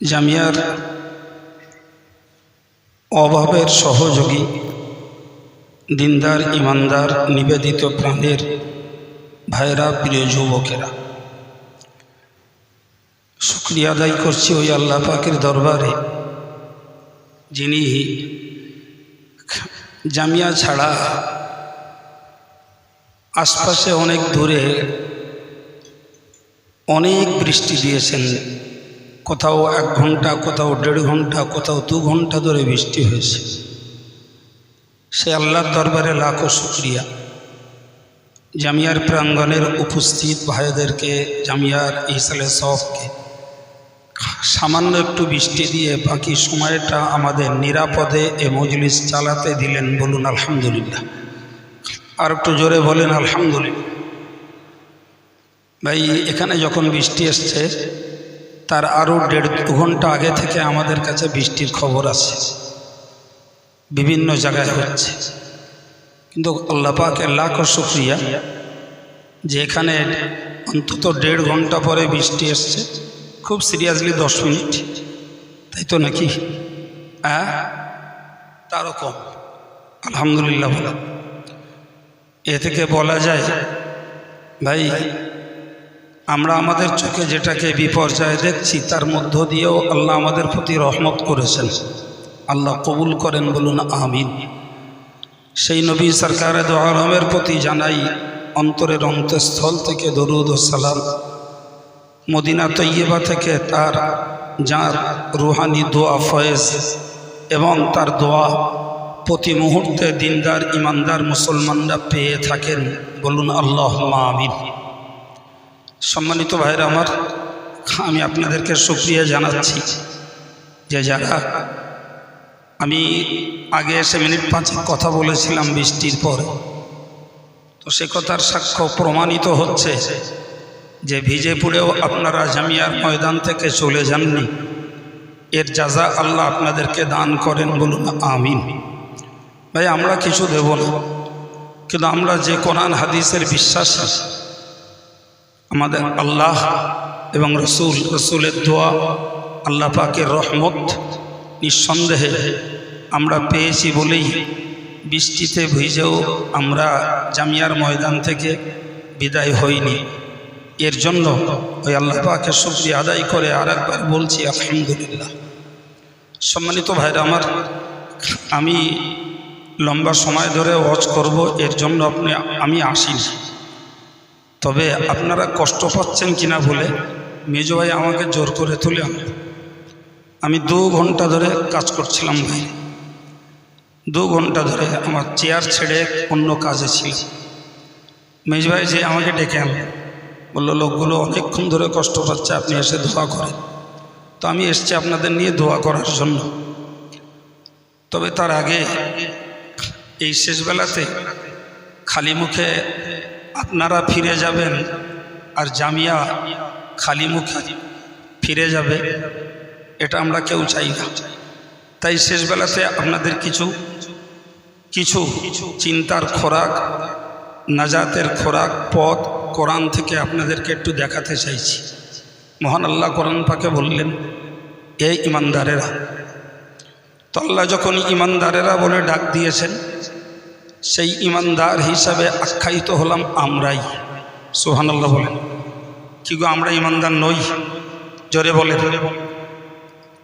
জামিয়ার অভাবের সহযোগী দিনদার ইমানদার নিবেদিত প্রাণের ভাইরা, প্রিয় যুবকেরা, শুকরিয়া আদায় করছি ওই আল্লাহ পাকের দরবারে যিনি জামিয়া ছাড়া আশপাশে অনেক দূরে অনেক বৃষ্টি দিয়েছেন। কোথাও 1 ঘন্টা, কোথাও 1.5 ঘন্টা, কোথাও 2 ঘন্টা ধরে বৃষ্টি হয়েছে। সে আল্লাহর দরবারে লাখো শুকরিয়া। জামিয়ার প্রাঙ্গণের উপস্থিত ভাইদেরকে, জামিয়ার ইসালে সফকে সামান্য একটু বৃষ্টি দিয়ে বাকি সময়টা আমাদের নিরাপদে এ মজলিস চালাতে দিলেন। বলুন আলহামদুলিল্লাহ। আর একটু জোরে বলেন আলহামদুলিল্লাহ। ভাই, এখানে যখন বৃষ্টি এসছে তার আরও 1.5-2 ঘন্টা আগে থেকে আমাদের কাছে বৃষ্টির খবর আছে, বিভিন্ন জায়গায় হচ্ছে। কিন্তু আল্লাহ পাকের লাখো শুকরিয়া যে এখানে অন্তত 1.5 ঘন্টা পরে বৃষ্টি এসছে। খুব সিরিয়াসলি 10 মিনিট, তাই তো নাকি? তারও কম। আলহামদুলিল্লাহ। বলা এ থেকে বলা যায় ভাই, আমরা আমাদের চোখে যেটাকে বিপর্যয় দেখছি তার মধ্য দিয়েও আল্লাহ আমাদের প্রতি রহমত করেছেন। আল্লাহ কবুল করেন, বলুন আমিন। সেই নবী সরকারে দো আলমের প্রতি জানাই অন্তরের অন্তঃস্থল থেকে দরুদ ও সালাম। মদিনা তৈয়বা থেকে তার যার রুহানি দোয়া ফয়েজ এবং তার দোয়া প্রতি মুহূর্তে দিনদার ইমানদার মুসলমানরা পেয়ে থাকেন। বলুন আল্লাহুম্মা আমিন। সম্মানিত ভাইরা আমার, আমি আপনাদেরকে শুকরিয়া জানাচ্ছি যে যারা, আমি আগে এসে মিনিট 5 কথা বলেছিলাম বৃষ্টির পরে, তো সে কথার সাক্ষ্য প্রমাণিত হচ্ছে যে ভিজে পুড়েও আপনারা জামিয়ার ময়দান থেকে চলে যাননি। এর জাযা আল্লাহ আপনাদেরকে দান করেন। বলুন আমিন। ভাই, আমরা কিছু দেব না, কিন্তু আমরা যে কোরআন হাদিসের বিশ্বাসী, আমাদের আল্লাহ এবং রসুলের দোয়া, আল্লাহ পাকের রহমত নিঃসন্দেহে আমরা পেয়েছি বলেই বৃষ্টিতে ভিজেও আমরা জামিয়ার ময়দান থেকে বিদায় হইনি। এর জন্য ওই আল্লাহ পাকের শুকরিয়া আদায় করে আরেকবার বলছি আলহামদুলিল্লাহ। সম্মানিত ভাইরা আমার, আমি লম্বা সময় ধরে ওয়াজ করব, এর জন্য আমি আসিনি। তবে আপনারা কষ্ট পাচ্ছেন কিনা বলে মেজো ভাই আমাকে জোর করে তুলে আনল। আমি 2 ঘন্টা ধরে কাজ করছিলাম ভাই, 2 ঘন্টা ধরে আমার চেয়ার ছেড়ে অন্য কাজে ছিল। মেজো ভাই যে আমাকে ডেকে আনল, বললো লোকগুলো অনেকক্ষণ ধরে কষ্ট পাচ্ছে, আপনি এসে দোয়া করেন। তো আমি এসছি আপনাদের নিয়ে দোয়া করার জন্য। তবে তার আগে এই শেষবেলাতে খালি মুখে আপনারা ফিরে যাবেন আর জামিয়া খালি মুখে ফিরে যাবে, এটা আমরা কেউ চাই না। তাই শেষবেলাতে আপনাদের কিছু চিন্তার খোরাক, নাজাতের খোরাক, পথ কোরআন থেকে আপনাদেরকে একটু দেখাতে চাইছি। মহান আল্লাহ কোরআন পাকে বললেন, এই ইমানদারেরা। তো আল্লাহ যখন ইমানদারেরা বলে ডাক দিয়েছেন, সেই ইমানদার হিসাবে আখ্যায়িত হলাম আমরাই। সুবহানাল্লাহ বলেন। কি গো, আমরা ইমানদার নই? জোরে বলে।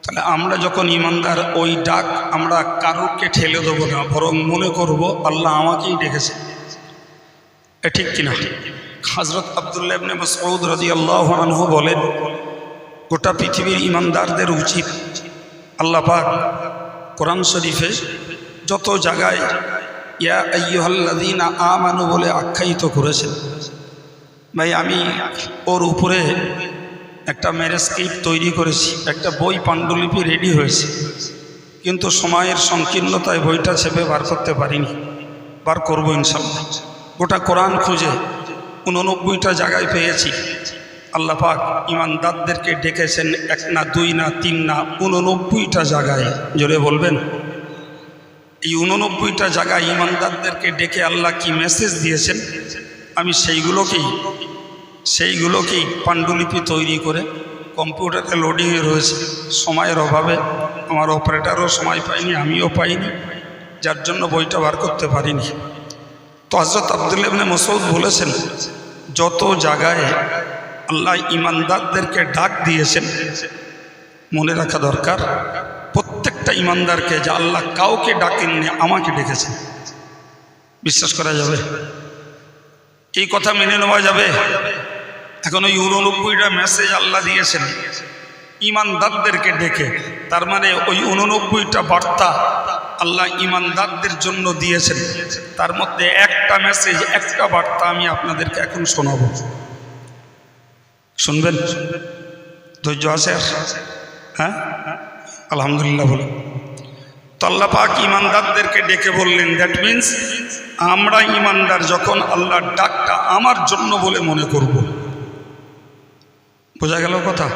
তাহলে আমরা যখন ইমানদার, ওই ডাক আমরা কারোকে ঠেলে দেবো না, বরং মনে করব আল্লাহ আমাকেই ডেকেছে। ঠিক কিনা? হযরত আব্দুল্লাহ ইবনে মাসউদ রাদিয়াল্লাহু আনহু বলেন, গোটা পৃথিবীর ইমানদারদের উচিত, আল্লাহ পাক কোরআন শরীফে যত জায়গায় ইয়া আইয়ুহাল্লাযীনা আমানু বলে আখ্যায়িত করেছেন, ভাই আমি ওর উপরে একটা ম্যানুস্ক্রিপ্ট তৈরি করেছি, একটা বই পাণ্ডুলিপি রেডি হয়েছে, কিন্তু সময়ের সংকীর্ণতায় বইটা ছেপে বার করতে পারিনি। বার করব ইনশাআল্লাহ। গোটা কোরআন খুঁজে 89টা জায়গায় পেয়েছি আল্লাহ পাক ইমানদারদেরকে ডেকেছেন। 1 না 2 না 3 না, 89টা জায়গায়। জোরে বলবেন। এই 89টা জায়গায় ইমানদারদেরকে ডেকে আল্লাহ কি মেসেজ দিয়েছেন, আমি সেইগুলোকেই সেইগুলোকেই পাণ্ডুলিপি তৈরি করে কম্পিউটারে লোডিং রয়েছে। সময়ের অভাবে আমার অপারেটারও সময় পাইনি, আমিও পাইনি, যার জন্য বইটা বার করতে পারিনি। তো হযরত আব্দুল্লাহ ইবনে মাসউদ বলেছেন, যত জায়গায় আল্লাহ ইমানদারদেরকে ডাক দিয়েছেন, মনে রাখা দরকার প্রত্যেকটা ইমানদারকে যে আল্লাহ কাউকে ডাকেননি, আমাকে ডেকেছেন। বিশ্বাস করা যাবে? এই কথা মেনে নেওয়া যাবে? এখন ওই 89টা মেসেজ আল্লাহ দিয়েছেন ইমানদারদেরকে ডেকে, তার মানে ওই 89টা বার্তা আল্লাহ ইমানদারদের জন্য দিয়েছেন। তার মধ্যে একটা মেসেজ, একটা বার্তা আমি আপনাদেরকে এখন শোনাবো, শুনবেন? ধৈর্য আছে? হ্যাঁ, আলহামদুলিল্লাহ বলে। তো আল্লাহ পাক ইমানদারদেরকে ডেকে বললেন, দ্যাট মিনস আমরা ইমানদার যখন আল্লাহর ডাকটা আমার জন্য বলে মনে করব। বোঝা গেল কথা?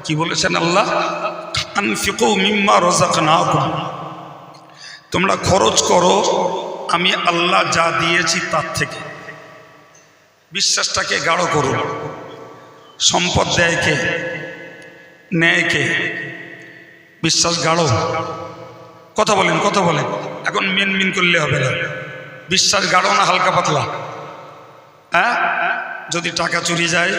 কি বলেছেন আল্লাহ? আনফিকু মিম্মা রাযাকনাকুম, তোমরা খরচ করো আমি আল্লাহ যা দিয়েছি তার থেকে। বিশ্বাসটাকে গাঢ় করুন। সম্পদ দেয় কে? নেয় কে? বিশ্বাস গাঢ়। কথা বলেন, কথা বলেন। এখন মিন করলে হবে না। বিশ্বাস গাঢ় না হালকা পাতলা? হ্যাঁ, যদি টাকা চুরি যায়,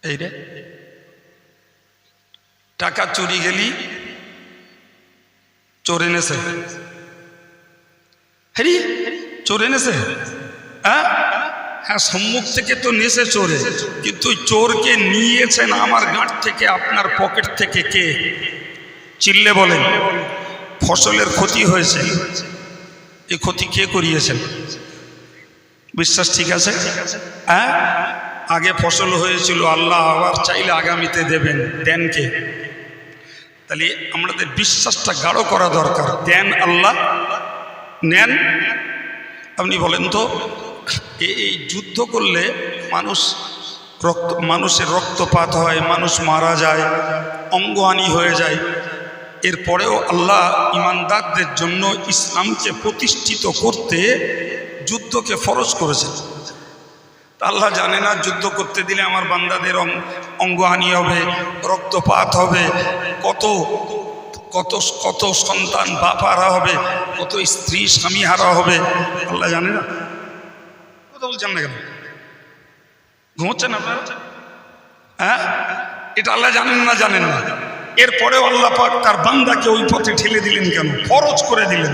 এই রে টাকা চুরি গেলি চোর এনেছে, হ্যাঁ চোর এনেছে, হ্যাঁ হ্যাঁ সম্মুখ থেকে তো নেছে চোরে, কিন্তু চোরকে নিয়েছেন আমার গাঁট থেকে, আপনার পকেট থেকে কে? চিল্লে বলেন। ফসলের ক্ষতি হয়েছে, এই ক্ষতি কে করিয়েছেন? বিশ্বাস ঠিক আছে? হ্যাঁ, আগে ফসল হয়েছিল, আল্লাহ আবার চাইলে আগামীতে দেবেন, দেন কে? তাহলে আমাদের বিশ্বাসটা গাঢ় করা দরকার। দেন আল্লাহ, নেন। আপনি বলেন তো, এই যুদ্ধ করলে মানুষের রক্তপাত হয়, মানুষ মারা যায়, অঙ্গহানি হয়ে যায়, এরপরেও আল্লাহ ইমানদারদের জন্য ইসলামকে প্রতিষ্ঠিত করতে যুদ্ধকে ফরজ করেছেন। আল্লাহ জানে না যুদ্ধ করতে দিলে আমার বান্দাদের অঙ্গহানি হবে, রক্তপাত হবে, কত কত কত সন্তান বাপ হারা হবে, কত স্ত্রী স্বামী হারা হবে, আল্লাহ জানে না? কথা বলছেন না কেন? ঘুমোচ্ছেন আপনারা? হ্যাঁ, এটা আল্লাহ জানেন না? জানেন না? এরপরেও আল্লাহ পাক তার বান্দাকে ওই পথে ঠেলে দিলেন কেন? ফরজ করে দিলেন।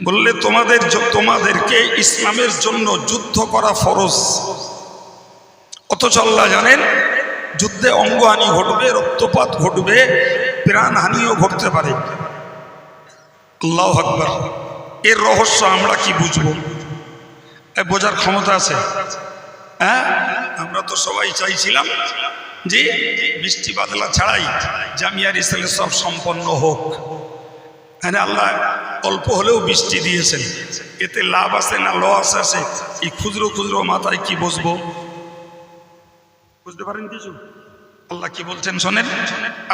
বললে তোমাদেরকে ইসলামের জন্য যুদ্ধ করা ফরজ। অথচ আল্লাহ জানেন যুদ্ধে অঙ্গহানি ঘটবে, রক্তপাত ঘটবে, প্রাণহানিও ঘটতে পারে। আল্লাহু আকবার। এর রহস্য আমরা কি বুঝবো? বোঝার ক্ষমতা আছে? হ্যাঁ, আমরা তো সবাই চাইছিলাম যে বৃষ্টি বাদলা ছাড়াই জামিয়া রিসালে সব সম্পন্ন হোক। হ্যাঁ, আল্লাহ অল্প হলেও বৃষ্টি দিয়েছেন, এতে লাভ আছে না লস আছে, এই খুচরো খুচরো মাথায় কি বসবো? বুঝতে পারেন কিছু? আল্লাহ কি বলছেন শোনেন,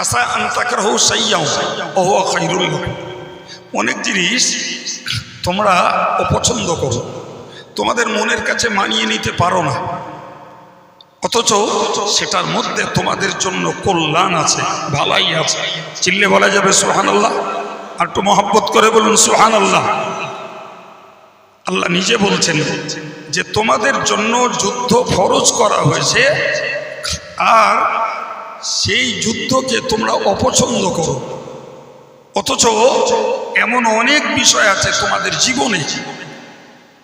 আসা আন তাকরাহু শাইয়্যান ওয়া হুয়া খায়রুল লাকুম। অনেক জিনিস তোমরা অপছন্দ করো, তোমাদের মনের কাছে মানিয়ে নিতে পারো না, অথচ সেটার মধ্যে তোমাদের জন্য কল্যাণ আছে, ভালাই আছে। চিল্লে বলা যাবে সুবহানাল্লাহ? আর একটু মহব্বত করে বলুন সুবহানাল্লাহ। আল্লাহ নিজে বলছেন যে তোমাদের জন্য যুদ্ধ ফরজ করা হয়েছে, আর সেই যুদ্ধকে তোমরা অপছন্দ করো। অথচ এমন অনেক বিষয় আছে তোমাদের জীবনে,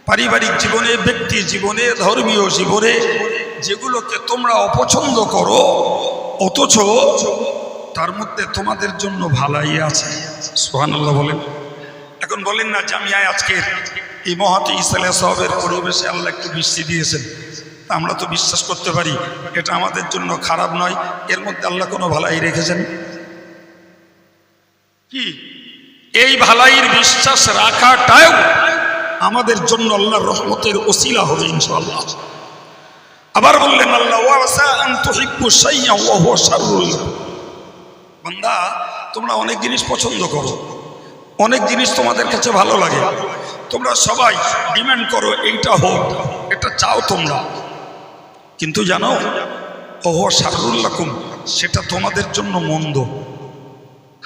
পারিবারিক জীবনে, ব্যক্তি জীবনে, ধর্মীয় জীবনে, যেগুলোকে তোমরা অপছন্দ করো, অথচ তার মধ্যে তোমাদের জন্য ভালাই আছে। সুবহানাল্লাহ বলেন। এখন বলেন না জামিয়ায় আজকের এই মহাতে ইসলাম সওয়াবের পরিবেশে আল্লাহ একটু বৃষ্টি দিয়েছেন, আমরা তো বিশ্বাস করতে পারি এটা আমাদের জন্য খারাপ নয়, এর মধ্যে আল্লাহ কোনো ভালাই রেখেছেন কি? এই ভালাইয়ের বিশ্বাস রাখাটাও আমাদের জন্য আল্লাহর রহমতের ওসিলা হবে ইনশাআল্লাহ। আবার বললেন আল্লাহ, ওয়া আসা আন তুহিব্বু শাইয়্যান ওয়া হুয়া শাররুল লাকুম। বান্দা, তোমরা অনেক জিনিস পছন্দ করো, অনেক জিনিস তোমাদের কাছে ভালো লাগে, তোমরা সবাই ডিমান্ড করো এইটা হোক, এটা চাও তোমরা, কিন্তু জানো ওহ শাররুল্লাকুম, সেটা তোমাদের জন্য মন্দ,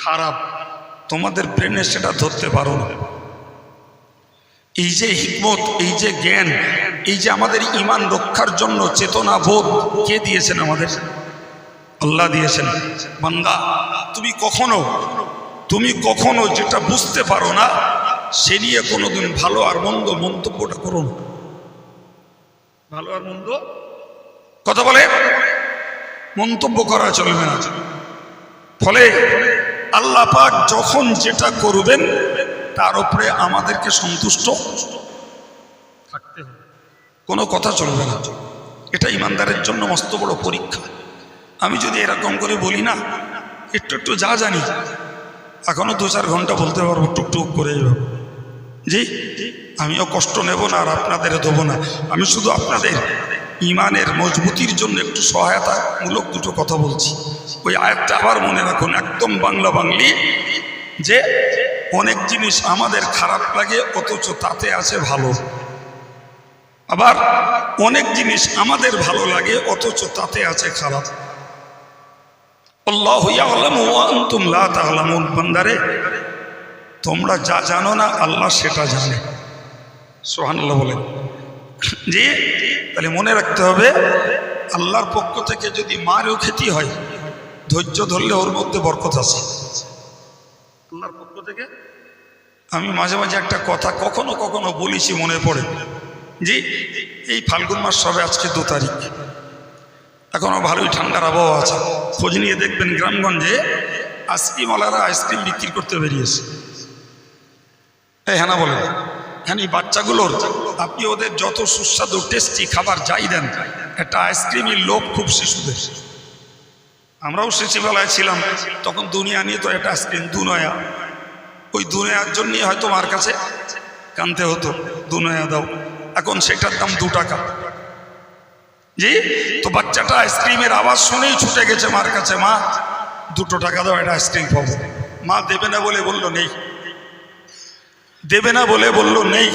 খারাপ, তোমাদের ব্রেনে সেটা ধরতে পারো না। এই যে হিকমত, এই যে জ্ঞান, এই যে আমাদের ঈমান রক্ষার জন্য চেতনা বোধ কে দিয়েছেন? আমাদের আল্লাহ দিয়েছেন। বান্দা, তুমি কখনো যেটা বুঝতে পারো না সে নিয়ে কোনোদিন ভালো আর মন্দ মন্তব্যটা করো না। ভালো আর মন্দ কথা বলে মন্তব্য করা চলবে না। ফলে আল্লাহ পাক যখন যেটা করবেন তার উপরে আমাদেরকে সন্তুষ্ট থাকতে হবে, কোনো কথা চলবে না। এটা ইমানদারের জন্য মস্ত বড় পরীক্ষা। আমি যদি এরকম করে বলি না, একটু যা জানি এখনো 2-4 ঘন্টা বলতে পারবো টুকটুক করে এইভাবে, জি আমিও কষ্ট নেব না আর আপনাদের দেবো না। আমি শুধু আপনাদের ইমানের মজবুতির জন্য একটু সহায়তামূলক দুটো কথা বলছি। ওই আয়াতটা আবার মনে রাখুন, একদম বাংলা বাংলি, যে অনেক জিনিস আমাদের খারাপ লাগে অথচ তাতে আছে ভালো, আবার অনেক জিনিস আমাদের ভালো লাগে অথচ তাতে আছে খারাপ। আল্লাহু ইয়ালামু ওয়া আনতুম লা তা'লামুন। বান্দারে, তোমরা যা জানো না আল্লাহ সেটা জানে। সুবহানাল্লাহ বলেন। জি, তাহলে মনে রাখতে হবে আল্লাহর পক্ষ থেকে যদি মারও খেতে হয়, ধৈর্য ধরলে ওর মধ্যে বরকত আছে আল্লাহর পক্ষ থেকে। আমি মাঝে মাঝে একটা কথা কখনো কখনো বলেছি, মনে পড়ে। জি, এই ফাল্গুন মাস সবে আজকে 2 তারিখ, এখনো ভালোই ঠান্ডার আবহাওয়া আছে। খোঁজ নিয়ে দেখবেন গ্রামগঞ্জে আইসক্রিমওয়ালারা আইসক্রিম বিক্রি করতে বেরিয়েছে। হ্যাঁ না বলেন, হ্যাঁ, এই বাচ্চাগুলোর আপনি ওদের যত সুস্বাদু টেস্টি খাবার যাই দেন, একটা আইসক্রিমের লোভ খুব শিশুদের। আমরাও শিশুবেলায় ছিলাম, তখন দুনিয়া নিয়ে তো একটা আইসক্রিম দুনয়া, ওই দুনয়ার জন্যই হয়তো মার কাছে কানতে হতো, দুনয়া দাও। এখন সেটার দাম 2 টাকা। জি, তো বাচ্চাটা আইসক্রিমের আওয়াজ শুনেই ছুটে গেছে মার কাছে, মা 2 টাকা দাও, একটা আইসক্রিম পাবো। মা দেবে না বলে বললো নেই, দেবে না বলে বললো নেই।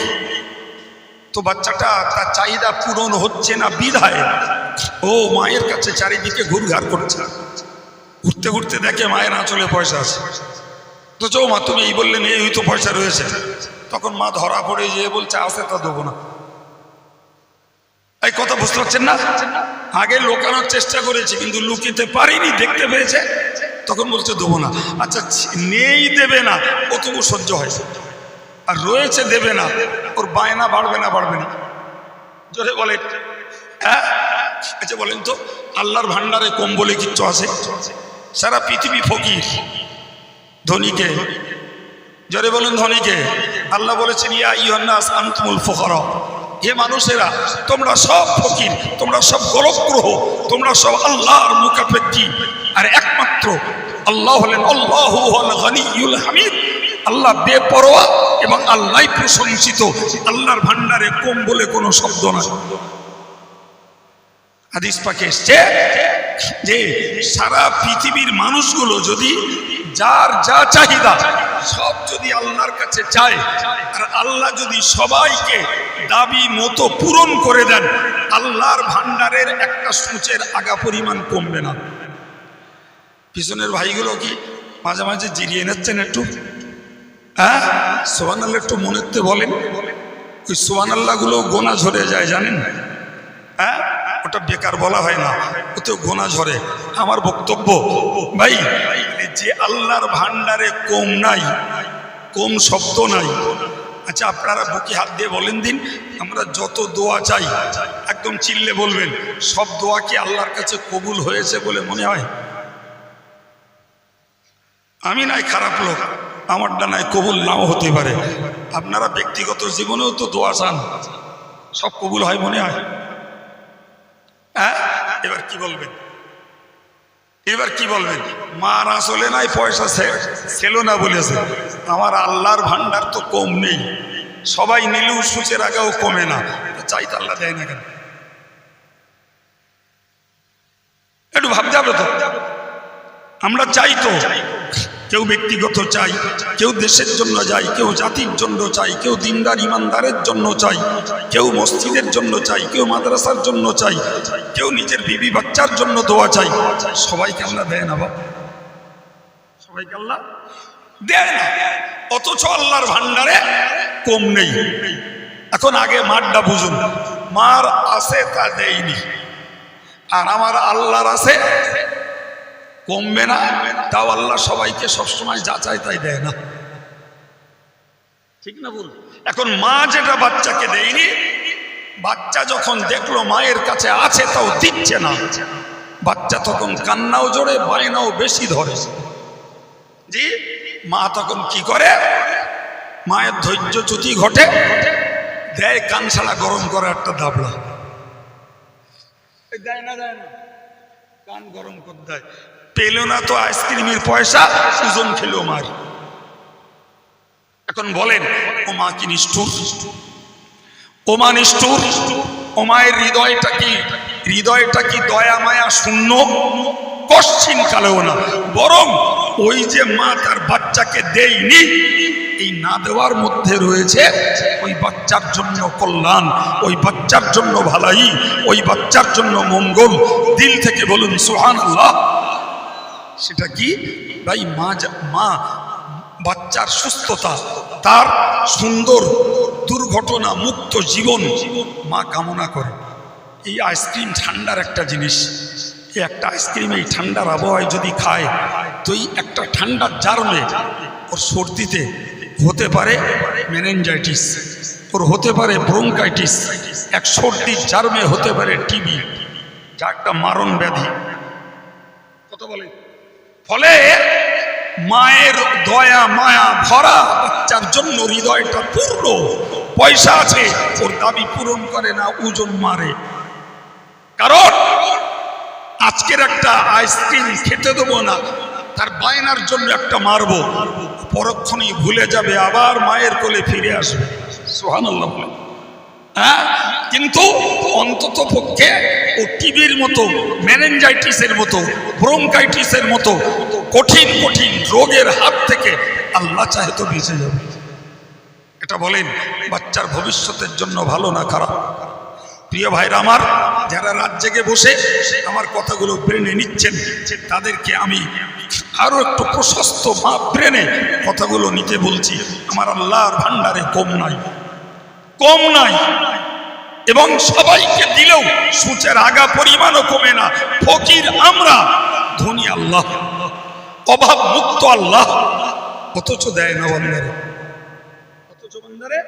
তো বাচ্চাটা তার চাহিদা পূরণ হচ্ছে না বিধায় ও মায়ের কাছে চারিদিকে ঘুরঘার করছে। ঘুরতে ঘুরতে দেখে মায়ের আঁচলে পয়সা আছে। তো চো মা, তুমি এই বললেন এই তো পয়সা রয়েছে। তখন মা ধরা পড়ে যেয়ে বলছে আছে, তা দেবো না। এই কথা বুঝতে পারছেন না? আগে লোকানোর চেষ্টা করেছি কিন্তু লুকিতে পারিনি, দেখতে পেয়েছে, তখন বলছে দেবো না। আচ্ছা, নেই দেবে না ও তবু সহ্য হয়, আর রয়েছে দেবে না, ওর বায়না বাড়বে না? বাড়বে না? জোরে বলে। হ্যাঁ, আচ্ছা বলেন তো, আল্লাহর ভান্ডারে কম বলে কিচ্ছু আছে? সারা পৃথিবী ফকির, ধনীকে জোরে বলুন, ধনীকে। আল্লাহ বলেছেন ইয়া আইয়ুহান নাস আনতুমুল ফুকারা, হে মানুষেরা তোমরা সব ফকির, তোমরা সব গলগ্রহ, তোমরা সব আল্লাহর মুখাপেক্ষী। আর একমাত্র আল্লাহ হলেন আল্লাহু হুয়াল গনিয়ুল হামিদ। আল্লাহ বেপরোয়া এবং আল্লাহই প্রশংসিত। আল্লাহর ভান্ডারে কম বলে কোনো শব্দ না। হাদিস পাকে এসছে যে সারা পৃথিবীর মানুষগুলো যদি যার যা চাহিদা সব যদি আল্লাহর কাছে চায়, আর আল্লাহ যদি সবাইকে দাবি মতো পূরণ করে দেন, আল্লাহর ভান্ডারের একটা সূচের আগা পরিমাণ কমবে না। পিছনের ভাইগুলো কি মাঝে মাঝে জিরিয়ে নিচ্ছেন একটু? হ্যাঁ, সুবহানাল্লাহ একটু মনেতে বলেন। ওই সুবহানাল্লাহ গুলো গোনা ঝরে যায়, জানেন? হ্যাঁ, ওটা বেকার বলা হয় না, ওতে গোনা ঝরে। আমার বক্তব্য ভাই, যে আল্লাহর ভান্ডারে কম নাই, কম শব্দ নাই। আচ্ছা, আপনারা বুকে হাত দিয়ে বলেন দিন, আমরা যত দোয়া চাই একদম চিল্লে বলবেন, সব দোয়া কি আল্লাহর কাছে কবুল হয়েছে বলে মনে হয়? আমি নাই খারাপ লোক, আমারটা নাই কবুল নাও হতে পারে। আপনারা ব্যক্তিগত জীবনেও তো দোয়া চান, সব কবুল হয় মনে হয়? হ্যাঁ, এবার কি বলবেন? এবার কি বলবেন? মার আসলে নাই, পয়সা ছিল না বলেছে। আমার আল্লাহর ভান্ডার তো কম নেই, সবাই নিলেও সূচের আগেও কমে না, চাইতে আল্লাহ দেয় না কেন? একটু ভাবতে হবে তো। আমরা চাই তো, কেউ ব্যক্তিগত চাই, কেউ দেশের জন্য চাই, কেউ জাতির জন্য চাই, কেউ দিনদার ইমানদারের জন্য চাই, কেউ মসজিদের জন্য চাই, কেউ মাদ্রাসার জন্য চাই, কেউ নিজের বিবি বাচ্চার জন্য দোয়া চাই। সবাইকে আল্লাহ দেয় না বাবা, সবাইকে আল্লাহ দেয় না, অথচ আল্লাহর ভান্ডারে কম নেই। এখন আগে মারটা বুঝুন, মার আছে তা দেয়নি, আর আমার আল্লাহর আছে কমবে না, তাও আল্লাহ সবাইকে সবসময় যা চায় তাই দেয় না, ঠিক না বল? এখন মা যেটা বাচ্চাকে দেয়নি, বাচ্চা যখন দেখলো মায়ের কাছে আছে তাও দিচ্ছে না, বাচ্চা তখন কান্নাও জোরে, বায়নাও বেশি ধরে। জি, মা তখন কি করে? মায়ের ধৈর্যচ্যুতি ঘটে, দেয় কানসালা গরম করে একটা দাবলা, দেয় না, দেয় না, কান গরম করে দেয়। পেল না তো আইসক্রিমের পয়সা, সুজন খেলো মার। এখন বলেন, ও মা কি নিষ্ঠুর? ও মা নিষ্ঠুর? ও মায়ের হৃদয়টা কি দয়া মায়া শূন্য? কশ্চিন কালেও না, বরং ওই যে মা তার বাচ্চাকে দেয়নি, এই না দেওয়ার মধ্যে রয়েছে ওই বাচ্চার জন্য কল্যাণ, ওই বাচ্চার জন্য ভালাই, ওই বাচ্চার জন্য মঙ্গল। দিল থেকে বলুন সুবহানাল্লাহ। সেটা কি ভাই? মা বাচ্চার সুস্থতা, তার সুন্দর দুর্ঘটনা মুক্ত জীবন মা কামনা করে। এই আইসক্রিম ঠান্ডার একটা জিনিস, এই একটা আইসক্রিম এই ঠান্ডার আবহাওয়ায় যদি খায়, তো এই একটা ঠান্ডার জার্মে ওর সর্দিতে হতে পারে মেনিনজাইটিস, ওর হতে পারে ব্রঙ্কাইটিস, এক সর্দির জার্মে হতে পারে টিবি, যা একটা মারণ ব্যাধি। কথা বলে, ফলে মায়ের দয়া মায়া ভরা বাচ্চার জন্য হৃদয়টা পূর্ণ। পয়সা আছে, ওর দাবি পূরণ করে না, ওজন মারে। কারণ আজকের একটা আইসক্রিম খেতে দেবো না, তার বায়নার জন্য একটা মারবো, পরক্ষণেই ভুলে যাবে, আবার মায়ের কোলে ফিরে আসবে। সুবহানাল্লাহ বলে। হ্যাঁ, কিন্তু অন্তত পক্ষে ও টিবির মতো, মেনিনজাইটিসের মতো, ব্রঙ্কাইটিসের মতো কঠিন কঠিন রোগের হাত থেকে আল্লাহ চাহে তো বেঁচে যাবে। এটা বলেন বাচ্চার ভবিষ্যতের জন্য ভালো না খারাপ? প্রিয় ভাইরা আমার, যারা রাত জেগে বসে আমার কথাগুলো ব্রেনে নিচ্ছেন, তাদেরকে আমি আরো একটু প্রশস্ত ব্রেনে কথাগুলো নিতে বলছি। আমার আল্লাহর ভান্ডারে কম নাই, কম নাই, এবং সবাইকে দিলেও সূচের আগা পরিমাণও কমে না। ফকির আমরা, ধনী আল্লাহ, অভাব মুক্ত আল্লাহ, অথচ দেয় না বান্দারে, অথচ বান্দারে।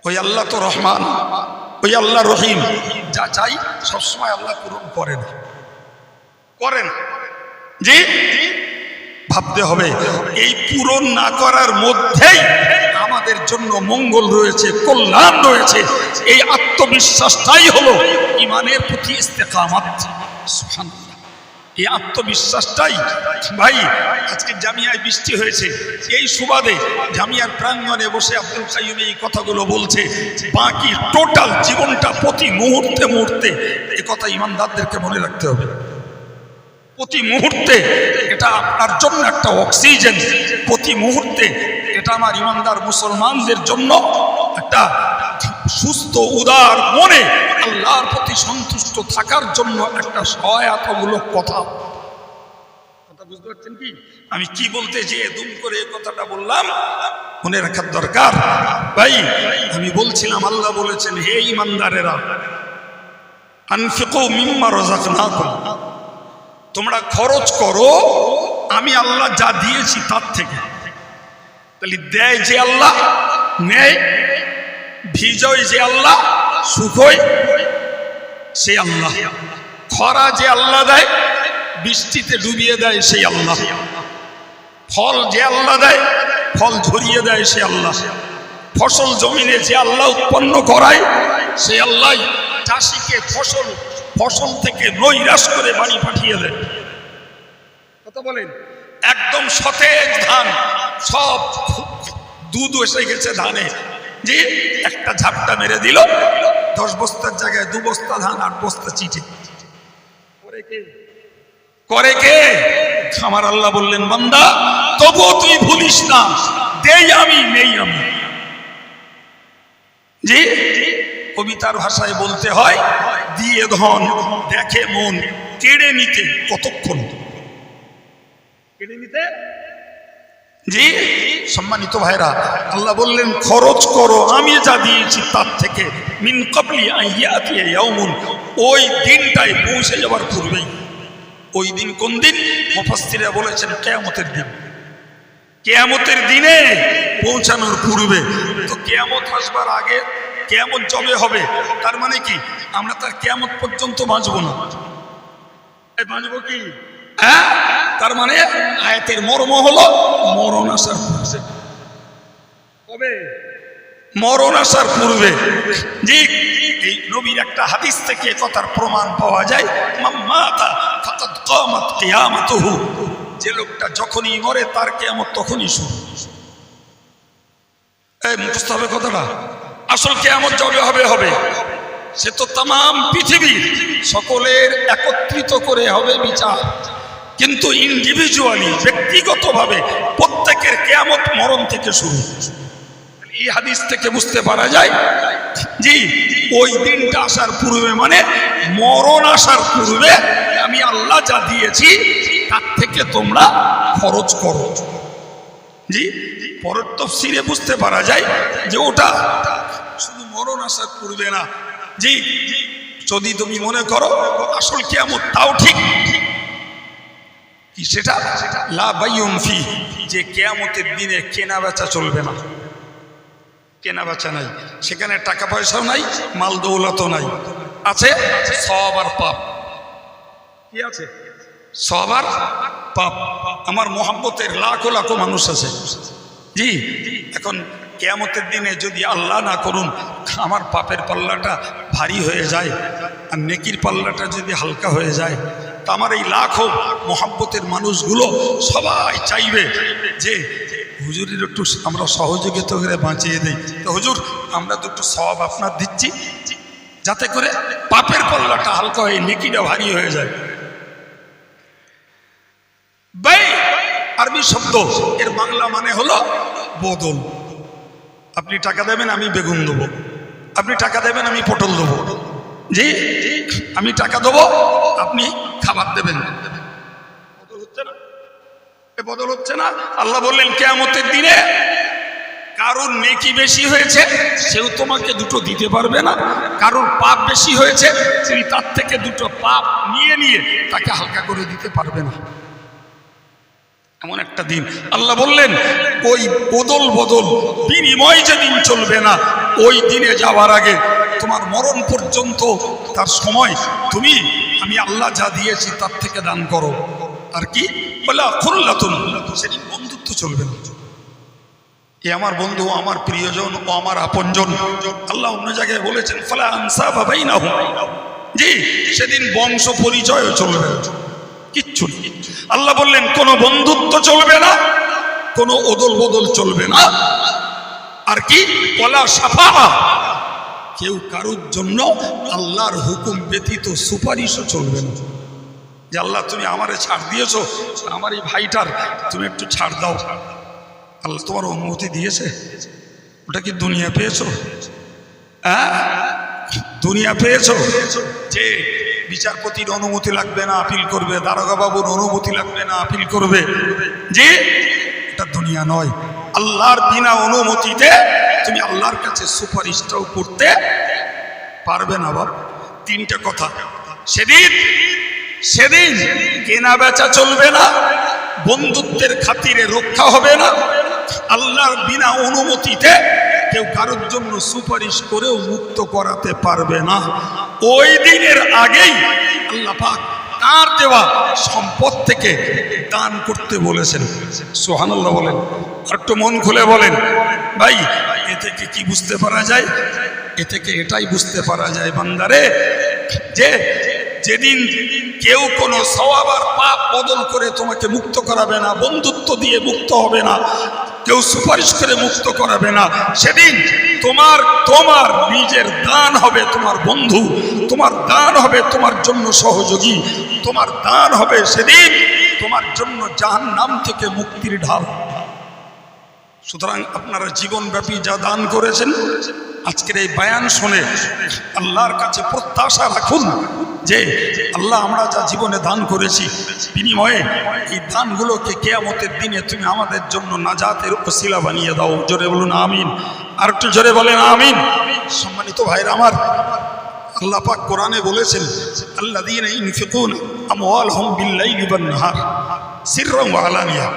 ওই আল্লাহ তো রহমান, ওই আল্লাহ রহিম, যা চাই সবসময় আল্লাহ পূরণ করেন, করেন। জি, ভাবতে হবে এই পূরণ না করার মধ্যেই আমাদের জন্য মঙ্গল রয়েছে, কল্যাণ রয়েছে। এই আত্মবিশ্বাসটাই হলো ইমানের প্রতি ইস্তেকামাত। সুবহানাল্লাহ, এই আত্মবিশ্বাসটাই। ভাই, আজকে জামিয়ায় বৃষ্টি হয়েছে, এই সুবাদে জামিয়ার প্রাঙ্গণে বসে আব্দুল কাইয়ুম এই কথাগুলো বলছে। বাকি টোটাল জীবনটা প্রতি মুহূর্তে মুহূর্তে এই কথা ইমানদারদেরকে মনে রাখতে হবে। প্রতি মুহূর্তে এটা আপনার জন্য একটা অক্সিজেন, প্রতি মুহূর্তে এটা আমার ইমানদার মুসলমানদের জন্য একটা সুস্থ উদার মনে আল্লাহর প্রতি সন্তুষ্ট থাকার জন্য একটা সহায়তামূলক কথা। বুঝতে পারছেন কি আমি কি বলতে চেয়ে দুম করে এই কথাটা বললাম? মনে রাখার দরকার। ভাই, আমি বলছিলাম আল্লাহ বলেছেন, হে ইমানদারেরা, আনফিকু মিম্মা রাযাকনাকুম, তোমরা খরচ করো আমি আল্লাহ যা দিয়েছি তার থেকে। তাহলে দেয় যে আল্লাহ, নেয়, ভিজয় যে আল্লাহ, সুখই সে আল্লাহ, খরা যে আল্লাহ দেয়, বৃষ্টিতে ডুবিয়ে দেয় সেই আল্লাহ, ফল যে আল্লাহ দেয়, ফল ঝরিয়ে দেয় সে আল্লাহ, ফসল জমিনে যে আল্লাহ উৎপন্ন করায় সে আল্লাহ চাষিকে ফসল থেকে নৈরাশ করে বাড়ি পাঠিয়ে দেয়। কথা বলেন, একদম সতেজ ধান, সব দুধ এসে গেছে ধানে, যে একটা ঝাপটা মেরে দিল, 10 বস্তার জায়গায় 2 বস্তা ধান, 8 বস্তা চিটে। করে কে? আমার আল্লাহ বললেন, বান্দা তবুও তুই ভুলিস না, দেই আমি নেই আমি। জি, কবিতার ভাষায় বলতে হয়, দিয়ে ধন দেখে মন, কেড়ে নিতে কতক্ষণ। কেড়ে নিতে, জি সম্মানিত ভাইরা, আল্লাহ বললেন খরচ করো আমি যা দিয়েছি তার থেকে, মিন ক্বাবলি আন ইয়াতিয়া ইয়াউমুন, ওই দিনটাই পৌঁছে যাওয়ার পূর্বেই। ওই দিন কোন দিন? মুফাসসিররা বলেছেন কিয়ামতের দিন। কিয়ামতের দিনে পৌঁছানোর পূর্বে। তো কিয়ামত আসবার আগে কিয়ামত জবে হবে, তার মানে কি আমরা তার কিয়ামত পর্যন্ত বাঁচবো না। বাঁচবো কি? হ্যাঁ, তার মানে আয়াতের মর্ম হলো মরণ আসার পূর্বে। কবে? মরণ আসার পূর্বে। জি, এই নবীর একটা হাদিস থেকে কথার প্রমাণ পাওয়া যায়, মাতা ফাকাদ কামাত কিয়ামাতুহু, যে লোকটা যখনই মরে তার কিয়ামত তখনই শুরু। এই মুখস্থ হবে কথাটা। আসল কিয়ামত যবে হবে হবে, সে তো তাম পৃথিবীর সকলের একত্রিত করে হবে বিচার, কিন্তু ইন্ডিভিজুয়ালি ব্যক্তিগতভাবে প্রত্যেকের কিয়ামত মরণ থেকে শুরু। এই হাদিস থেকে বুঝতে পারা যায় জি ওই দিনটা আসার পূর্বে মানে মরণ আসার পূর্বে আমি আল্লাহ যা দিয়েছি তার থেকে তোমরা খরচ করো। জি, পরের তাফসীরে বুঝতে পারা যায় যে ওটা শুধু মরণ আসার পূর্বে না। জি, যদি তুমি মনে করো আসল কিয়ামত, তাও ঠিক কি সেটা লা বাইউন ফি, যে কিয়ামতের দিনে কেনা বেচা চলবে না। কেনা বেচা নাই, সেখানে টাকা পয়সাও নাই, মাল দৌলতও নাই, আছে সওয়াব আর পাপ। কি আছে? সওয়াব আর পাপ। আমার মোহাব্বতের লাখো লাখো মানুষ আছে। জি, এখন কিয়ামতের দিনে যদি আল্লাহ না করুন আমার পাপের পাল্লাটা ভারী হয়ে যায় আর নেকির পাল্লাটা যদি হালকা হয়ে যায়, তা আমার এই লাখো মোহাব্বতের মানুষগুলো সবাই চাইবে যে হুজুরের একটু আমরা সহযোগিতা করে বাঁচিয়ে দিই। তো হুজুর আমরা তো একটু সওয়াব আপনার দিচ্ছি, যাতে করে পাপের পাল্লাটা হালকা হয়ে নেকিটা ভারী হয়ে যায়। বাই আরবি শব্দ, এর বাংলা মানে হলো বদল। আপনি টাকা দেবেন আমি বেগুন দেবো, আপনি টাকা দেবেন আমি পটল দেবো। জি, আমি টাকা দেবো আপনি খাবার দেবেন। বদল হচ্ছে না? বদল হচ্ছে না? আল্লাহ বললেন কিয়ামতের দিনে কারোর নেকি বেশি হয়েছে সেও তোমাকে দুটো দিতে পারবে না, কারোর পাপ বেশি হয়েছে তুমি তার থেকে দুটো পাপ নিয়ে নিয়ে তাকে হালকা করে দিতে পারবে না। এমন একটা দিন আল্লাহ বললেন ওই বদল বদল বিনিময় যেদিন চলবে না, ওই দিনে যাওয়ার আগে তোমার মরণ পর্যন্ত তার সময় তুমি আমি আল্লাহ যা দিয়েছি তার থেকে দান করো। আর কি বলে খুল্লাতুন, সেদিন বন্ধুত্ব চলবে না। এ আমার বন্ধু, আমার প্রিয়জন ও আমার আপনজন। আল্লাহ অন্য জায়গায় বলেছেন ফালা আনসাবা বাইনাহুম, জি সেদিন বংশ পরিচয়ও চলবে না, কিচ্ছু নেই। আল্লাহ বললেন কোনো বন্ধুত্ব চলবে না, কোনো ওদল বদল চলবে না। আর কি ওয়ালা শাফাআ, কেউ কারোর জন্য আল্লাহর হুকুম ব্যতীত সুপারিশও চলবে না। যে আল্লাহ তুমি আমারে ছাড় দিয়েছো, আমার এই ভাইটার তুমি একটু ছাড় দাও, আল্লাহ তোমার অনুমতি দিয়েছে? ওটা কি দুনিয়া পেয়েছো? হ্যাঁ, দুনিয়া পেয়েছো যে বিচারপতির অনুমতি লাগবে না আপিল করবে, দারোগা বাবুর অনুমতি লাগবে না আপিল করবে। যে এটা দুনিয়া নয়। আল্লাহর বিনা অনুমতিতে তুমি আল্লাহর কাছে সুপারিশটাও করতে পারবে না। বাবা তিনটা কথা। সেদিন সেদিন কেনা বেচা চলবে না, বন্ধুত্বের খাতিরে রক্ষা হবে না, আল্লাহর বিনা অনুমতিতে কেউ কারোর জন্য সুপারিশ করেও মুক্ত করাতে পারবে না। ওই দিনের আগেই আল্লাহ পাক তার দেওয়া সম্পদ থেকে দান করতে বলেছেন। সুবহানাল্লাহ বলেন, আর একটু মন খুলে বলেন ভাই। এ থেকে কি বুঝতে পারা যায়? এ থেকে এটাই বুঝতে পারা যায় বান্দারে, যে যেদিন কেউ কোনো সওয়াব আর পাপ বদল করে তোমাকে মুক্ত করাবে না, বন্ধুত্ব দিয়ে মুক্ত হবে না, কেউ সুপারিশ করে মুক্ত করাবে না, সেদিন তোমার তোমার নিজের দান হবে তোমার বন্ধু, তোমার দান হবে তোমার জন্য সহযোগী, তোমার দান হবে সেদিন তোমার জন্য জাহান্নাম থেকে মুক্তির ঢাল। সুতরাং আপনারা জীবনব্যাপী যা দান করেছেন, আজকের এই বয়ান শুনে আল্লাহর কাছে প্রত্যাশা রাখুন যে আল্লাহ, আমরা যা জীবনে দান করেছি, বিনিময়ে এই দানগুলোকে কিয়ামতের দিনে তুমি আমাদের জন্য নাজাতের ওসিলা বানিয়ে দাও। জোরে বলুন আমিন। আর একটু জোরে বলেন আমিন। সম্মানিত ভাইরা আমার, আল্লাহ পাক কোরআনে বলেছেন, আল্লাযীনা ইউনফিকুনা আমওয়ালাহুম বিল-লাইলি ওয়ান-নাহার সিররান ওয়া আলানিয়া।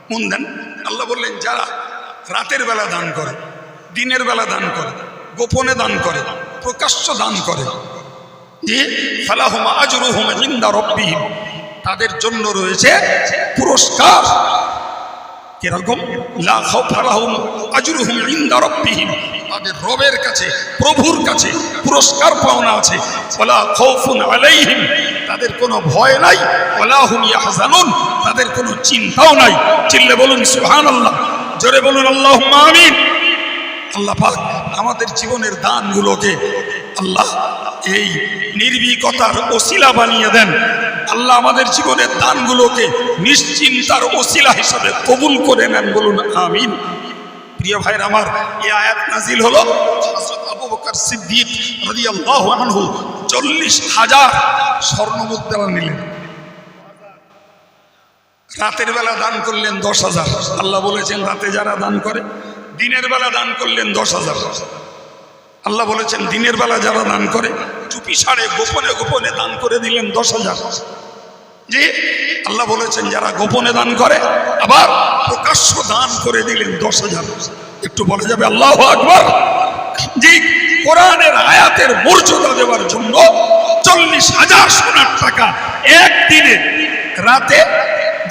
মন দেন, আল্লাহ বললেন যারা রাতের বেলা দান করে, দিনের বেলা দান করে, গোপনে দান করে, প্রকাশ্য দান করে, যে ফালাহুম আজরুহুম ইনদা রাব্বিহিম, তাদের জন্য রয়েছে পুরস্কার। কিরকম? লা খাউফা লাহুম আজরুহুম ইনদা রাব্বিহিম, তাদের রবের কাছে, প্রভুর কাছে পুরস্কার পাওনা আছে। ওয়ালা খাউফুন আলাইহিম, তাদের কোনো ভয় নাই। ওয়ালা হুম ইয়াহজানুন, তাদের কোনো চিন্তাও নাই। চিল্লে বলুন সুবহানাল্লাহ। জোরে বলুন আল্লাহুম্মা আমিন। আল্লাহ পাক আমাদের জীবনের দানগুলোকে আল্লাহ এই নির্ভীকতার ওসিলা বানিয়ে দেন। আল্লাহ আমাদের জীবনের দানগুলোকে নিশ্চিন্তার ওসিলা হিসাবে কবুল করে নেন। বলুন আমিন। প্রিয় ভাইরা আমার, এই আয়াত নাজিল হলো হযরত আবু বকর সিদ্দিক রাদিয়াল্লাহু আনহু 40,000 স্বর্ণ মুদ্রা নিলেন। রাতের বেলা দান করলেন 10,000। আল্লাহ বলেছেন রাতে যারা দান করে, দিনের বেলা দান করলেন 10,000। আল্লাহ বলেছেন দিনের বেলা যারা দান করে, চুপি সারে গোপনে গোপনে দান করে দিলেন 10,000। যে আল্লাহ বলেছেন যারা গোপনে দান করে, আবার প্রকাশ্য দান করে দিলেন 10,000। একটু বলা যাবে আল্লাহু আকবার। যে কোরআনের আয়াতের মর্যাদা দেওয়ার জন্য 40,000 সোনার টাকা একদিনে, রাতে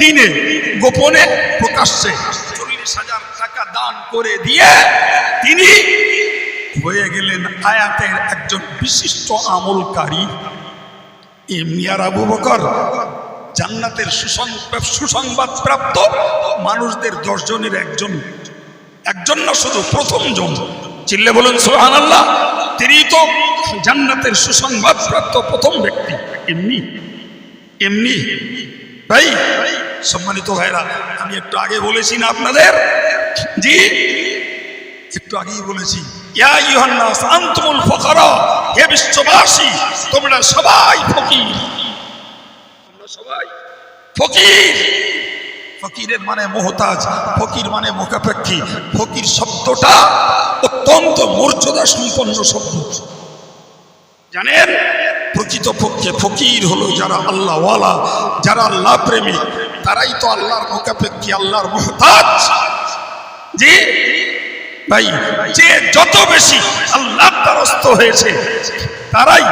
দিনে, গোপনে প্রকাশ্যে 40,000 টাকা দান করে দিয়ে তিনি হয়ে গেলেন আয়াতের একজন বিশিষ্ট আমলকারী। এমনি আর আবু বকর জান্নাতের সুসংবাদ প্রাপ্ত মানুষদের 10 জনের একজন না, শুধু প্রথম জন। চিল্লে বলুন সুবহানাল্লাহ। তিনি তো জান্নাতের সুসংবাদ প্রাপ্ত প্রথম ব্যক্তি। এমনি ভাই, সম্মানিত ভাইরা, আমি একটু আগে বলেছি না আপনাদের, জি একটু আগেই বলেছি, ইয়া আইয়ুহান নাস আনতুমুল ফুকারা, হে বিশ্ববাসী তোমরা সবাই ফকির। তোমরা সবাই ফকির। ফকিরের মানে মুহতাজ, ফকির মানে মুখাপেক্ষী। ফকির শব্দটা অত্যন্ত মর্যাদা সম্পন্ন শব্দ। জানেন, প্রকৃতপক্ষে ফকির হলো যারা আল্লাহওয়ালা, যারা আল্লাহ প্রেমিক, তারাই তো আল্লাহর মুখাপেক্ষী, আল্লাহর মুহতাজ। জি ভাই, যে যত বেশি আল্লাহর দ্বারস্থ হয়েছে তারাই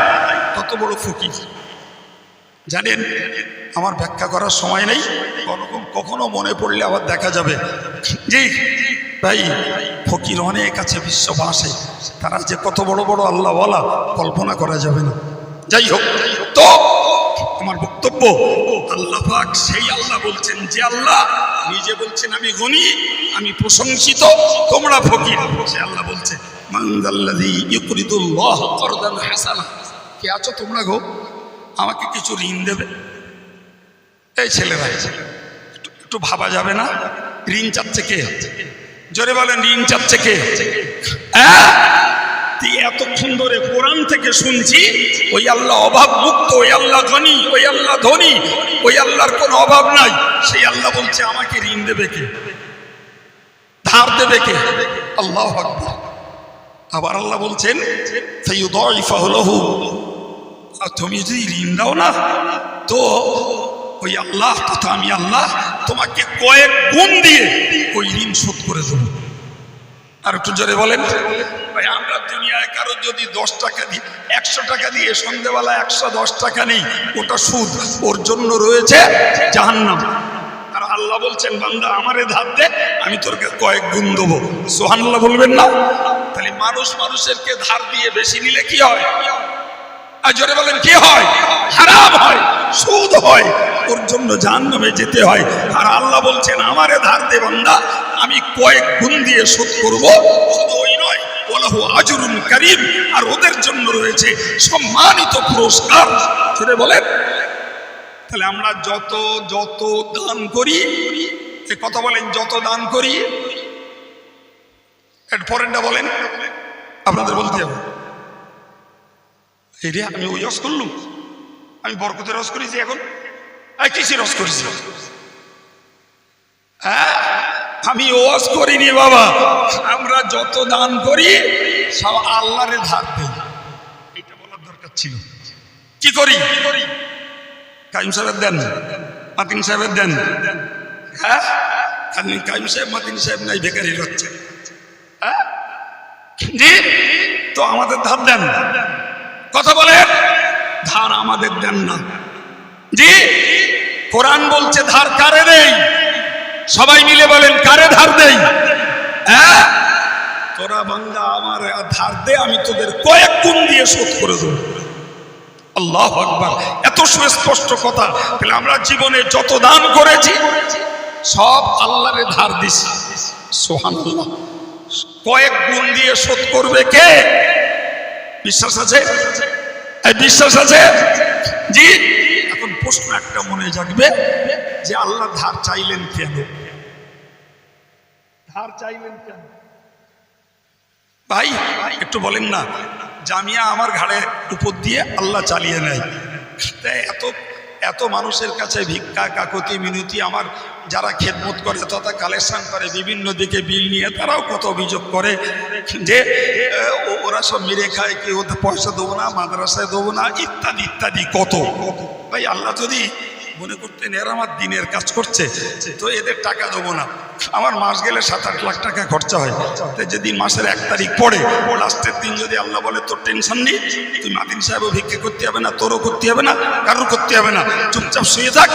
তত বড় ফকির। জানেন, আমার ব্যাখ্যা করার সময় নেই, কখনো মনে পড়লে আবার দেখা যাবে। জি ভাই, ফকির অনেক আছে বিশ্ববাসে, তারা যে কত বড় বড় আল্লাহওয়ালা কল্পনা করা যাবে না। যাই হোক, তো আমার বক্তব্য, আল্লাহ পাক সেই আল্লাহ বলছেন যে আল্লাহ নিজে বলছেন আমি গনি, আমি প্রশংসিত, তোমরা ফকির। সে আল্লাহ বলছে মান যাল্লাযী ইউকরিদুল্লাহ করদান হাসানা, কে আছো তোমরা গো, আমাকে কিছু ঋণ দেবে? এই ছেলেরা, একটু ভাবা যাবে না? ঋণ চাচ্ছে কে? জোরে বলেন, ঋণ চাচ্ছে কে? এতক্ষণ ধরে কোরআন থেকে শুনছি ওই আল্লাহ অভাব মুক্ত, ওই আল্লাহ গনি, ওই আল্লাহ ধনী, ওই আল্লাহর কোনো অভাব নাই। সেই আল্লাহ বলছে আমাকে ঋণ দেবে কে, ধার দেবে কে? আল্লাহু আকবার। আবার আল্লাহ বলছেন ফায়ুদাইফাহু লাহু, তুমি যদি ঋণ দাও না তো ওই আল্লাহ তথা আমি আল্লাহ তোমাকে কয়েক গুণ দিয়ে ওই ঋণ শোধ করে দেবো। আর একটু জোরে বলেন ভাই, আমরা দুনিয়ায় কারো যদি 10 টাকা দিই, 100 টাকা দিয়ে সন্ধ্যেবেলা 110 টাকা নেই, ওটা সুদ, ওর জন্য রয়েছে জাহান্নাম। আর আল্লাহ বলছেন বান্দা আমারে ধার দে, আমি তোর কয়েক গুণ দেবো। সুবহানাল্লাহ বলবেন না? তাহলে মানুষেরকে ধার দিয়ে বেশি নিলে কি হয়? আর জোরে বলেন কি হয়? হারাম হয়, সুদ হয়, ওর জন্য জাহান্নামে যেতে হয়। আর আল্লাহ বলছেন আমারে ধার দে বান্দা, আমি কয়েক গুণ দিয়ে শোধ করব। শুধু ওই নয়, ওয়ালাহু আজরুন কারীম, আর ওদের জন্য রয়েছে সম্মানিত পুরস্কার। জোরে বলেন তাহলে আমরা যত যত দান করি, কথা বলেন, যত দান করি, এর পরেরটা বলেন, আপনাদের বলতে হবে। এই রে, আমি ওই রস করলুম, আমি বরকতের রস করেছি, এখন কিসের রস করেছি? হ্যাঁ, আমি ওয়াজ করিনি বাবা। আমরা যত দান করি সব আল্লাহরে ধার দিই, এটা বলার দরকার ছিল। কি করি? কাইম সাহেবের দেন, মাতিন সাহেবের দেন। হ্যাঁ, কাইম সাহেব মাতিন সাহেব নাই, বেকারি হচ্ছে। হ্যাঁ জি, তো আমাদের ধার দেন। কথা বলে, ধার আমাদের দেন না। জি, কোরআন বলছে ধার কারে দেই? সবাই মিলে বলেন, কারে ধার দেই? হ্যাঁ, তোরা বান্দা আমার ধার দে, আমি তোদের কয়েক গুণ দিয়ে শোধ করে দেব। আল্লাহু আকবার, এত সুস্পষ্ট কথা। তাহলে আমরা জীবনে যত দান করেছি সব আল্লাহরে ধার দিছি। সুবহানাল্লাহ। কয়েক গুণ দিয়ে শোধ করবে কে? বিশ্বাস আছে? বিশ্বাস আছে? জি। এখন প্রশ্ন একটা মনে জাগবে যে আল্লাহ ধার চাইলেন কেন? ধার চাইলেন কেন ভাই? একটু বলেন না। জামিয়া আমার ঘাড়ের উপর দিয়ে আল্লাহ চালিয়ে নেয়। এত এত মানুষের কাছে ভিক্ষা কাকতি মিনতি, আমার যারা খেদমত করে তথা কালেকশন করে বিভিন্ন দিকে বিল নিয়ে, তারাও কত অভিযোগ করে যে ওরা সব মেরে খায়, কি ওদের পয়সা দেবো না, মাদ্রাসায় দেবো না, ইত্যাদি ইত্যাদি কত। ভাই আল্লাহ যদি মনে করতেন এরা আমার দিনের কাজ করছে, তো এদের টাকা দেবো না। আমার মাস গেলে 7-8 লাখ টাকা খরচা হয়। যেদিন মাসের 1 তারিখ পড়ে, লাস্টের দিন যদি আল্লাহ বলে তোর টেনশন নেই, তুই মাদিন সাহেবও ভিক্ষা করতে হবে না, তোরও করতে হবে না, কারোর করতে হবে না, চুপচাপ শুয়ে থাক,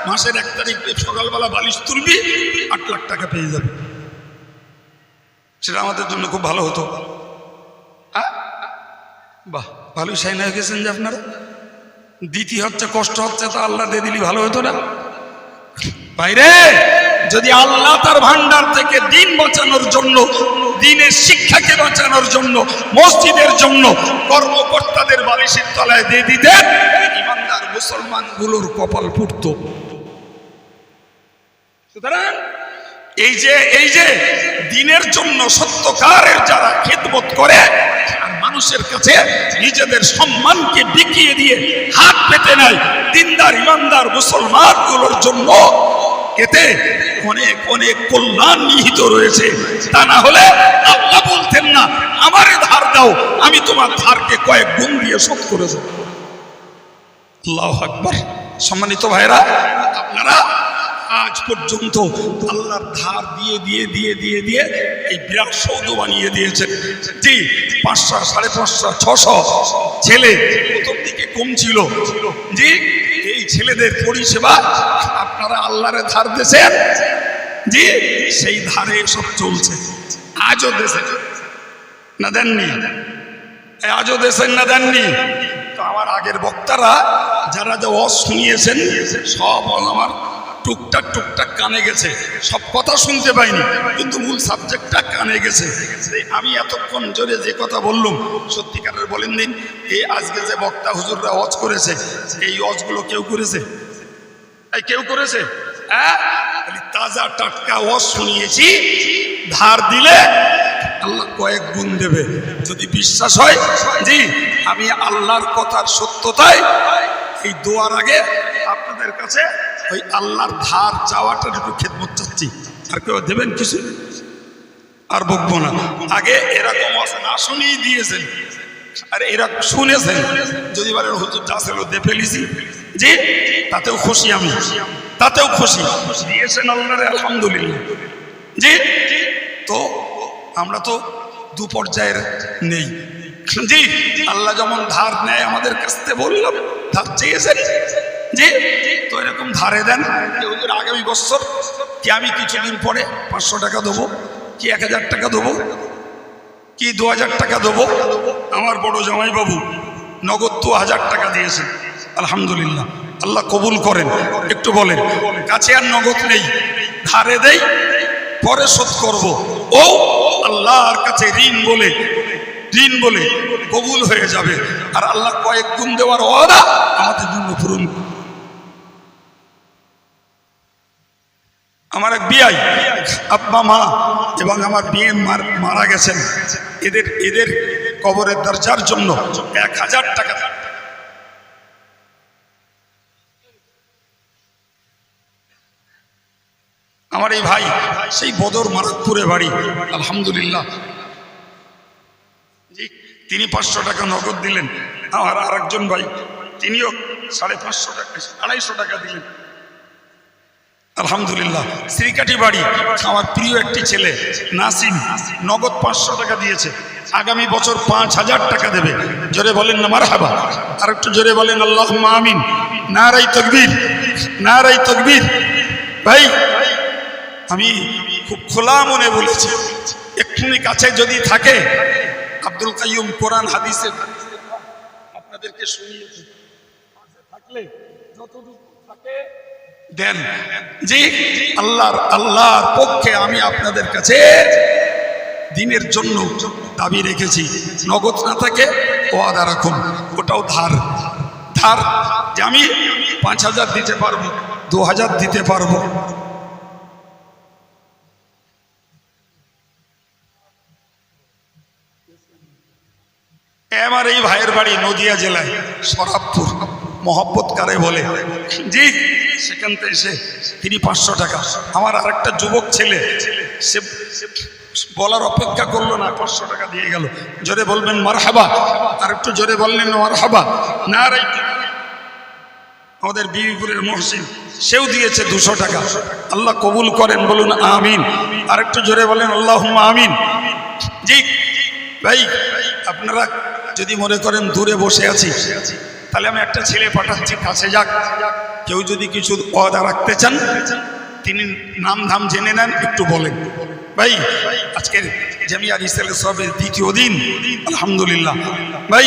মাসের 1 তারিখ সকালবেলা বালিশ তুলবি, 8 লাখ টাকা পেয়ে যাবে। সেটা আমাদের জন্য খুব ভালো হতো। বাহ, ভালোই সাইন হয়ে গেছেন যে আপনারা। দ্বিতীয় হচ্ছে কষ্ট হচ্ছে, তা আল্লাহ দিয়ে দিলি ভালো হতো না? বাইরে যদি আল্লাহ তার ভান্ডার থেকে দিন বাঁচানোর জন্য, দিনের শিক্ষাকে বাঁচানোর জন্য, মসজিদের জন্য কর্মকর্তাদের বালিশের তলায় দিয়ে দিতেন, ইমানদার মুসলমানগুলোর কপাল ফুটত। সুতরাং এই যে দিনের জন্য সত্যকারের যারা খেদমত করে, মানুষের কাছে নিজেদের সম্মানকে বিকিয়ে দিয়ে হাত পেতে নেয়, দিনদার ইমানদার মুসলমানগুলোর জন্য এতে অনেক অনেক কল্যাণ নিহিত রয়েছে। তা না হলে আল্লাহ বলতেন না আমারে ধার দাও, আমি তোমার ধারকে কয়েক গুণ দিয়ে শোধ করে দেব। আল্লাহু আকবার। সম্মানিত ভাইরা, আপনারা আজ পর্যন্ত আল্লাহর ধার দিয়ে দিয়ে দিয়ে দিয়ে দিয়ে এই বিরাট সৌধ বানিয়ে দিয়েছেন। জি, 500, 550, 600 ছেলে প্রথম দিকে কম ছিল। জি, এই ছেলেদের পরিষেবা আপনারা আল্লাহরে ধার দিয়েছেন। জি, সেই ধারে সব চলছে। আজও দেশে না দেননি, আজও দেশের না দেননি। তো আমার আগের বক্তারা যারা যা ওয়াজ শুনিয়েছেন সব আমার টুকটাক টুকটাক কানে গেছে, সব কথা শুনতে পাইনি, কিন্তু মূল সাবজেক্টটা কানে গেছে। আমি এতক্ষণ জোরে যে কথা বললাম, সত্যিকারের বলেন দিন, এই আজকে যে বক্তা হুজুররা ওয়াজ করেছে, এই ওয়াজগুলো কেউ করেছে? কেউ করেছে? হ্যাঁ, তাজা টাটকা ওয়াজ শুনিয়েছি। ধার দিলে আল্লাহ কয়েক গুণ দেবে, যদি বিশ্বাস হয়। জি, আমি আল্লাহর কথার সত্যতায় এই দোয়ার আগে আপনাদের কাছে ওই আল্লাহর ধার চাওয়াটা একটু খেদমত চাচ্ছি। আর কেউ দেবেন কিছু? আর বকবো না। আগে এরকম না শুনিয়ে দিয়েছেন, আর এরা শুনেছেন, যদি বলেন হুজুর যা ছিল দে ফেলিছি, জি তাতেও খুশি, আমি তাতেও খুশি। দিয়েছেন আল্লাহরে আলহামদুলিল্লাহ। জি, তো আমরা তো দু পর্যায়ের নেই। জি, আল্লাহ যেমন ধার নেয় আমাদের কাছ থেকে, বললাম ধার চেয়েছেন। জি, তো এরকম ধারে দেন। আগামী বছর কি আমি কিছুদিন পরে 500 টাকা দেবো, কি 1000 টাকা দেবো, কি 2000 টাকা দেবো। আমার বড় জামাই বাবু নগদ 2000 টাকা দিয়েছে, আলহামদুলিল্লাহ, আল্লাহ কবুল করেন। একটু বলেন, কাছে আর নগদ নেই, ধারে দেই, পরে শোধ করবো। ও আল্লাহর কাছে ঋণ বলে কবুল হয়ে যাবে। আর আল্লাহ কয়েক গুণ দেওয়ার ওয়াদা আমাদের জন্য পূরণ। আমার এক বিয়াই আব্বা মা এবং আমার বিয়ে মারা গেছেন, এদের কবরের দরজার জন্য 1000 টাকা। আমার এই ভাই সেই বদর মারাকপুরে বাড়ি, আলহামদুলিল্লাহ জি, তিনি 500 টাকা নগদ দিলেন। আমার আরেকজন ভাই তিনিও 550 টাকা 250 টাকা দিলেন, আলহামদুলিল্লাহ। শ্রীকাঠি বাড়ি আমার প্রিয় একটি ছেলে নাসিম নগদ 500 টাকা দিয়েছে, আগামী বছর 5000 টাকা দেবে। জোরে বলেন না মারহাবা, আর একটু জোরে বলেন আল্লাহুম্মা আমিন। নারায়ে তাকবীর, নারায়ে তাকবীর। ভাই আমি খুব খোলা মনে বলেছি, এক্ষুনি কাছে যদি থাকে আব্দুল কাইয়ুম কোরআন হাদিসের আপনাদেরকে শুনিয়েছি, থাকলে যতটুকু থাকে দেন। জি, আল্লাহর পক্ষে আমি আপনাদের কাছে দিনের জন্য দাবি রেখেছি, নগদ না থাকে ওয়াদা রাখুন, ওটাও ধার যে আমি 5000 দিতে পারবো, 2000 দিতে পারবো। আমার এই ভাইয়ের বাড়ি নদিয়া জেলায় সরাবপুর, মোহাম্মত কারে বলে, জি, সেখান থেকে এসে তিনি 500 টাকা। আমার আরেকটা যুবক ছেলে সে বলার অপেক্ষা করলো না, 500 টাকা দিয়ে গেল। জোরে বলবেন মারহাবা, আর একটু জোরে বললেন মারহাবা। নারায়ে তাকবীর। আমাদের বিবিপুরের মহসিন সেও দিয়েছে 200 টাকা, আল্লাহ কবুল করেন, বলুন আমিন। আর একটু জোরে বলেন আল্লাহুম্মা আমিন। জি ভাই, আপনারা যদি মনে করেন দূরে বসে আছি, তাহলে আমি একটা ছেলে পাঠাচ্ছি, কাছে যাক। কেউ যদি কিছু ওয়াদা রাখতে চান তিনি নাম ধাম জেনে নেন, একটু বলেন। ভাই আজকের জামিয়া রিসালাত সবের দ্বিতীয় দিন, আলহামদুলিল্লাহ। ভাই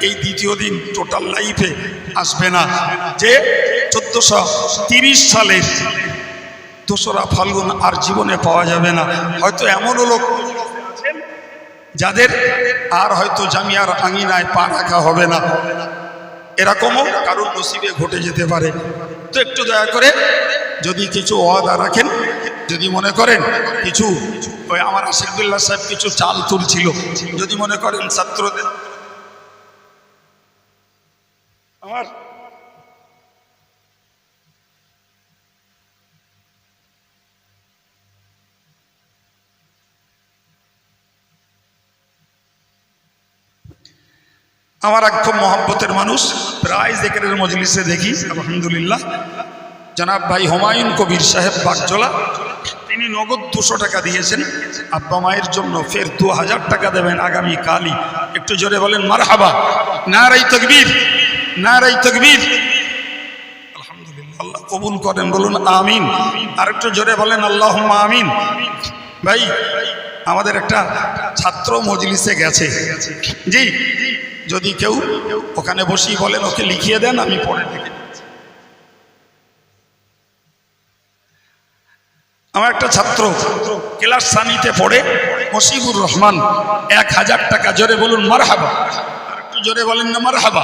এই দ্বিতীয় দিন টোটাল লাইফে আসবে না, যে 1430 সালের 2রা ফাল্গুন আর জীবনে পাওয়া যাবে না। হয়তো এমনও লোক যাদের আর হয়তো জামিয়ার আঙিনায় পা রাখা হবে না, এরকমও কারোর নসিবে ঘটে যেতে পারে। তো একটু দয়া করে যদি কিছু ওয়াদা রাখেন, যদি মনে করেন কিছু, ওই আমার আশিকুল্লাহ সাহেব কিছু চাল তুলছিল, যদি মনে করেন ছাত্রদের আমার এক খুব মহব্বতের মানুষ, প্রায় জিকিরের মজলিসে দেখি, আলহামদুলিল্লাহ, জনাব ভাই হুমায়ুন কবির সাহেব বাগজোলা, তিনি নগদ 200 টাকা দিয়েছেন আব্বা মায়ের জন্য, ফের 2000 টাকা দেবেন আগামী কালই। একটু জোরে বলেন মারহাবা, নারায়ে তাকবীর, নারায়ে তাকবীর। আলহামদুলিল্লাহ, আল্লাহ কবুল করেন, বলুন আমিন। আর একটু জোরে বলেন আল্লাহুম্মা আমিন। ভাই আমাদের একটা ছাত্র মজলিসে গেছে, জি, যদি কেউ ওখানে বসি বলেন ওকে লিখিয়ে দেন, আমি পড়ে দেখি। আমার একটা ছাত্র ক্লাস সানিতে পড়ে, মশিবুর রহমান, 1000 টাকা। জোরে বলুন মারহাবা, আর একটু জোরে বলেন না মারহাবা।